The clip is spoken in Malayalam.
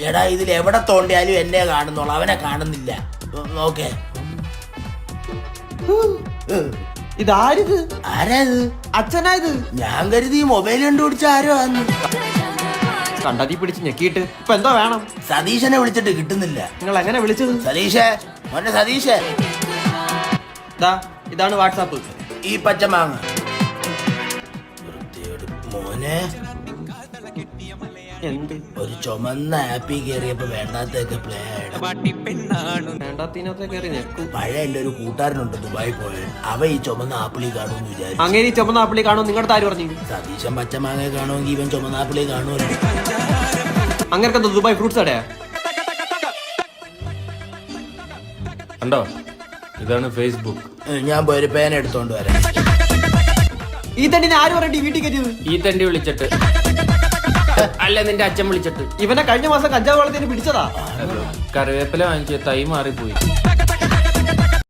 എടാ ഇതിൽ എവിടെ തോണ്ടിയാലും എന്നെ കാണുന്നുള്ളു, അവനെ കാണുന്നില്ല. നോക്കേ. ഇതാരിത്? ആരാത്? അച്ഛനായത്? ഞാൻ കരുതി മൊബൈൽ കണ്ടുപിടിച്ച ആരോ ആന്ന്. കണ്ടതി പിടിച്ച് ഞെക്കിയിട്ട് ഇപ്പൊ എന്തോ വേണം? സതീശനെ വിളിച്ചിട്ട് കിട്ടുന്നില്ല. നിങ്ങൾ എങ്ങനെ വിളിച്ചത്? സതീഷേ, മോനെ സതീഷേ. ഇതാണ് വാട്സാപ്പ്. ഈ പച്ചമാങ്ങ മോനെ. എന്ത്? ഒരു ചുമന്ന ആപ്പിൽ കയറിയപ്പോ വേണ്ടാത്തൊക്കെ പ്ലേ വേണ്ടാത്തതിനകത്ത് കയറി ഞെക്കും. പഴയ എന്റെ ഒരു കൂട്ടുകാരനുണ്ട് ദുബായി പോയത്. അവ ഈ ചുമന്ന ആപ്പിളിൽ കാണുമെന്ന് വിചാരിച്ചു. അങ്ങനെ ഈ ചുമന്ന ആപ്പിളി കാണും നിങ്ങളുടെ ആര് പറഞ്ഞു? സതീശൻ പച്ചമാങ്ങ കാണുമെങ്കിൽ ഇവൻ ചുമന്ന ആപ്പിളിൽ കാണുമല്ലോ. അങ്ങനെ ദുബായ് ഫ്രൂട്ട്സ് അടയാ കണ്ടോ? ഇതാണ് ഫേസ്ബുക്ക്. ഞാൻ പോയി ഒരു പേന എടുത്തോണ്ട് വരാം. ഈ തണ്ടിനെ ആര് പറഞ്ഞിട്ട് ഈ വീട്ടിൽ കയറ്റിയത്? ഈ തണ്ടി വിളിച്ചിട്ട് അല്ല, നിന്റെ അച്ഛൻ വിളിച്ചിട്ട്. ഇവനെ കഴിഞ്ഞ മാസം കഞ്ചാവ് വെള്ളത്തിന് പിടിച്ചതാ. കറിവേപ്പില വാങ്ങിച്ച തൈ മാറിപ്പോയി.